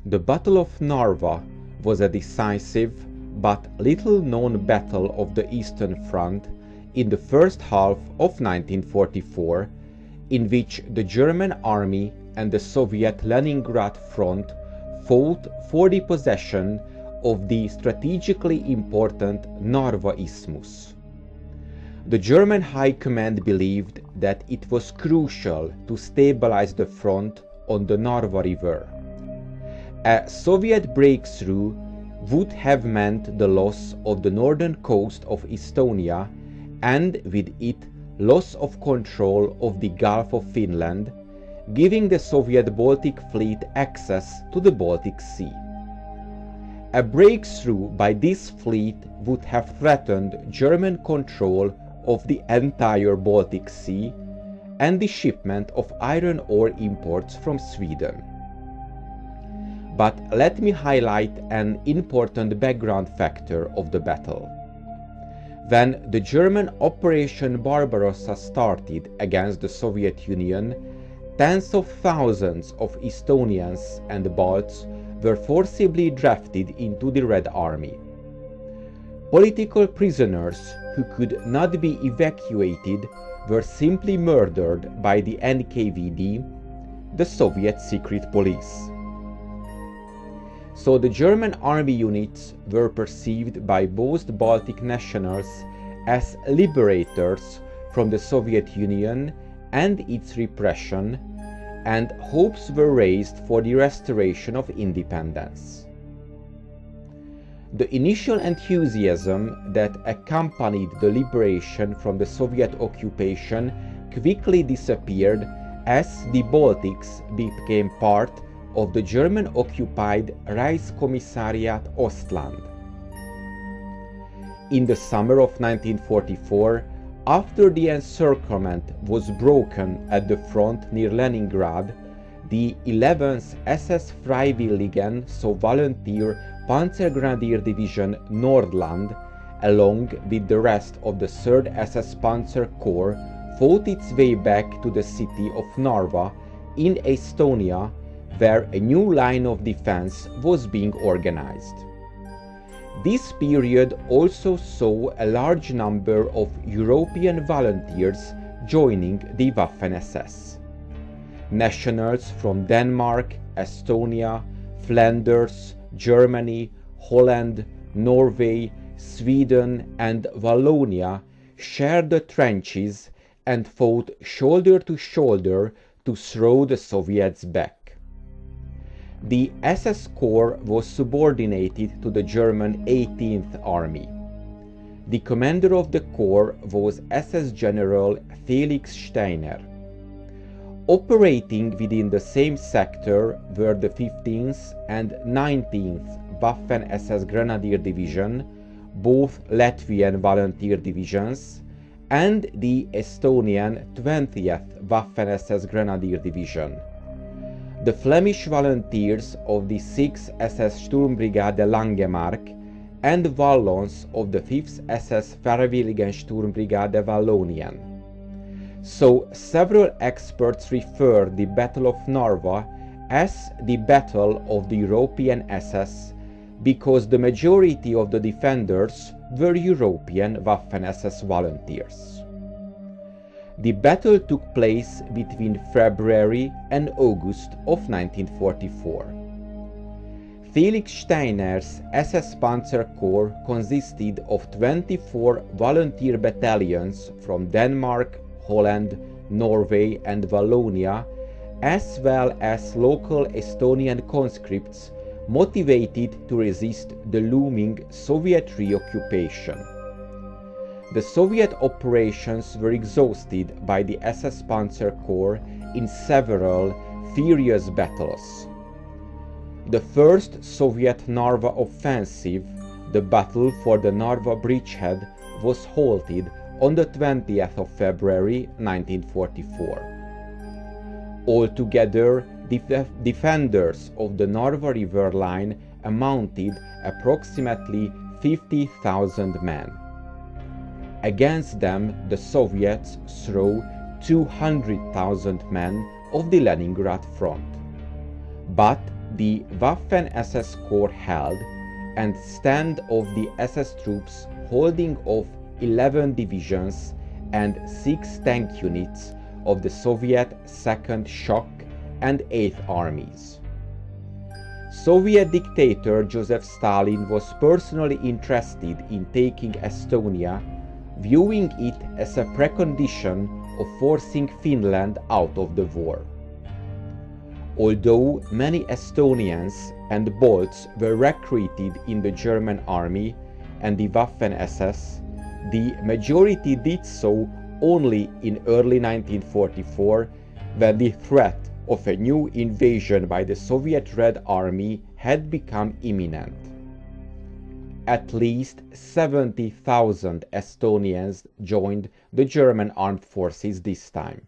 The Battle of Narva was a decisive but little-known battle of the Eastern Front in the first half of 1944, in which the German army and the Soviet Leningrad Front fought for the possession of the strategically important Narva Isthmus. The German High Command believed that it was crucial to stabilize the front on the Narva River. A Soviet breakthrough would have meant the loss of the northern coast of Estonia and with it loss of control of the Gulf of Finland, giving the Soviet Baltic Fleet access to the Baltic Sea. A breakthrough by this fleet would have threatened German control of the entire Baltic Sea and the shipment of iron ore imports from Sweden. But let me highlight an important background factor of the battle. When the German Operation Barbarossa started against the Soviet Union, tens of thousands of Estonians and Balts were forcibly drafted into the Red Army. Political prisoners who could not be evacuated were simply murdered by the NKVD, the Soviet secret police. So the German army units were perceived by both Baltic nationals as liberators from the Soviet Union and its repression, and hopes were raised for the restoration of independence. The initial enthusiasm that accompanied the liberation from the Soviet occupation quickly disappeared as the Baltics became part of the German-occupied Reichskommissariat Ostland. In the summer of 1944, after the encirclement was broken at the front near Leningrad, the 11th SS Freiwilligen, so volunteer Panzer Grenadier Division Nordland, along with the rest of the 3rd SS Panzer Corps, fought its way back to the city of Narva in Estonia, where a new line of defense was being organized. This period also saw a large number of European volunteers joining the Waffen SS. Nationals from Denmark, Estonia, Flanders, Germany, Holland, Norway, Sweden and Wallonia shared the trenches and fought shoulder to shoulder to throw the Soviets back. The SS Corps was subordinated to the German 18th Army. The commander of the corps was SS General Felix Steiner. Operating within the same sector were the 15th and 19th Waffen SS Grenadier Division, both Latvian volunteer divisions, and the Estonian 20th Waffen SS Grenadier Division. The Flemish volunteers of the 6th SS Sturmbrigade Langemark and Wallons of the 5th SS Freiwilligen Sturmbrigade Wallonien. So several experts refer the Battle of Narva as the Battle of the European SS because the majority of the defenders were European Waffen-SS volunteers. The battle took place between February and August of 1944. Felix Steiner's SS Panzer Corps consisted of 24 volunteer battalions from Denmark, Holland, Norway and Wallonia, as well as local Estonian conscripts motivated to resist the looming Soviet reoccupation. The Soviet operations were exhausted by the SS Panzer Corps in several furious battles. The first Soviet Narva offensive, the battle for the Narva bridgehead, was halted on the 20th of February 1944. Altogether, the defenders of the Narva River line amounted approximately 50,000 men. Against them, the Soviets threw 200,000 men of the Leningrad front. But the Waffen SS Corps held, and stand of the SS troops holding of 11 divisions and 6 tank units of the Soviet 2nd Shock and 8th Armies. Soviet dictator Joseph Stalin was personally interested in taking Estonia, viewing it as a precondition of forcing Finland out of the war. Although many Estonians and Balts were recruited in the German army and the Waffen-SS, the majority did so only in early 1944, when the threat of a new invasion by the Soviet Red Army had become imminent. At least 70,000 Estonians joined the German armed forces this time.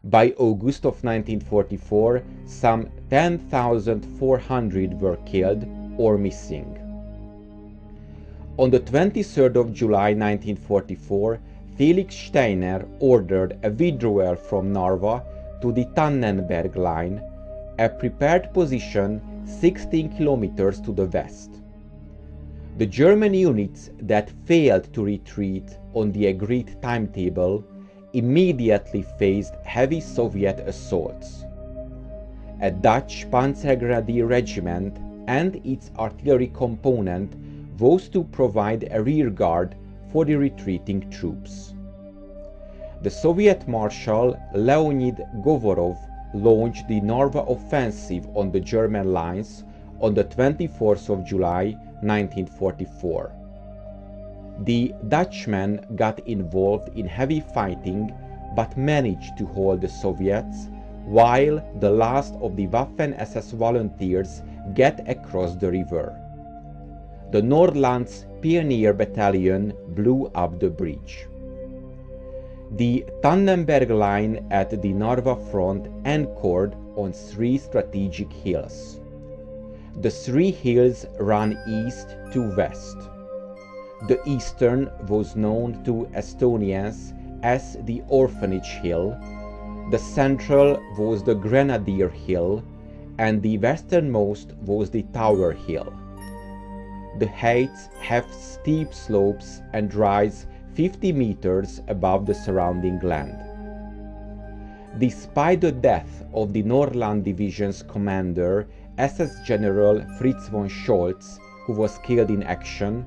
By August of 1944, some 10,400 were killed or missing. On the 23rd of July 1944, Felix Steiner ordered a withdrawal from Narva to the Tannenberg Line, a prepared position 16 kilometers to the west. The German units that failed to retreat on the agreed timetable immediately faced heavy Soviet assaults. A Dutch Panzer Grenadier regiment and its artillery component was to provide a rearguard for the retreating troops. The Soviet Marshal Leonid Govorov launched the Narva offensive on the German lines on the 24th of July 1944. The Dutchmen got involved in heavy fighting but managed to hold the Soviets, while the last of the Waffen-SS volunteers get across the river. The Nordlands Pioneer Battalion blew up the bridge. The Tannenberg Line at the Narva front anchored on 3 strategic hills. The 3 hills run east to west. The eastern was known to Estonians as the Orphanage Hill, the central was the Grenadier Hill, and the westernmost was the Tower Hill. The heights have steep slopes and rise 50 meters above the surrounding land. Despite the death of the Nordland Division's commander, SS General Fritz von Scholz, who was killed in action,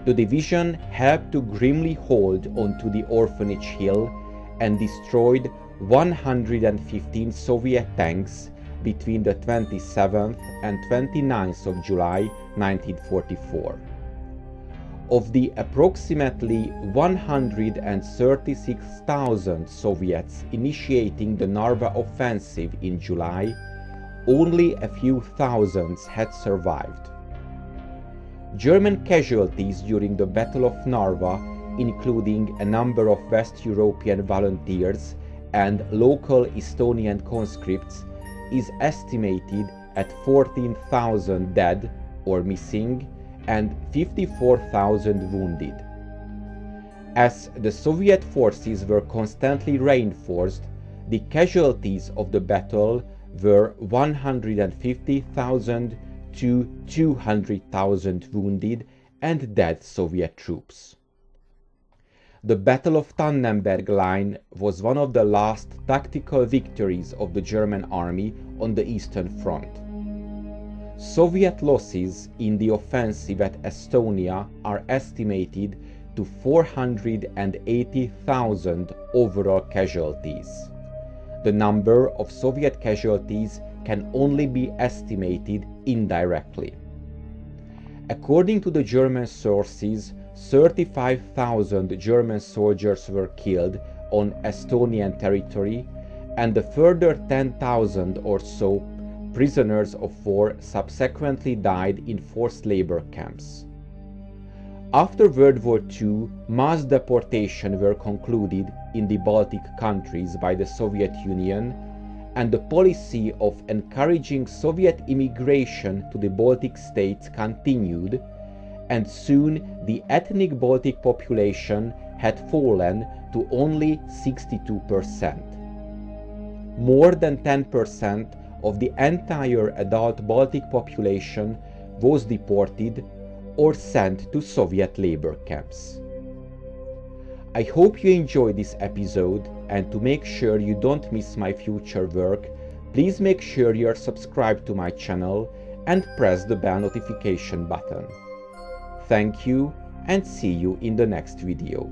the division helped to grimly hold onto the Orphanage Hill and destroyed 115 Soviet tanks between the 27th and 29th of July 1944. Of the approximately 136,000 Soviets initiating the Narva offensive in July, only a few thousands had survived. German casualties during the Battle of Narva, including a number of West European volunteers and local Estonian conscripts, is estimated at 14,000 dead or missing and 54,000 wounded. As the Soviet forces were constantly reinforced, the casualties of the battle were 150,000 to 200,000 wounded and dead Soviet troops. The Battle of Tannenberg Line was one of the last tactical victories of the German army on the Eastern Front. Soviet losses in the offensive at Estonia are estimated to 480,000 overall casualties. The number of Soviet casualties can only be estimated indirectly. According to the German sources, 35,000 German soldiers were killed on Estonian territory, and a further 10,000 or so prisoners of war subsequently died in forced labor camps. After World War II, mass deportation were concluded in the Baltic countries by the Soviet Union, and the policy of encouraging Soviet immigration to the Baltic states continued, and soon the ethnic Baltic population had fallen to only 62%. More than 10% of the entire adult Baltic population was deported or sent to Soviet labor camps. I hope you enjoyed this episode, and to make sure you don't miss my future work, please make sure you're subscribed to my channel and press the bell notification button. Thank you, and see you in the next video.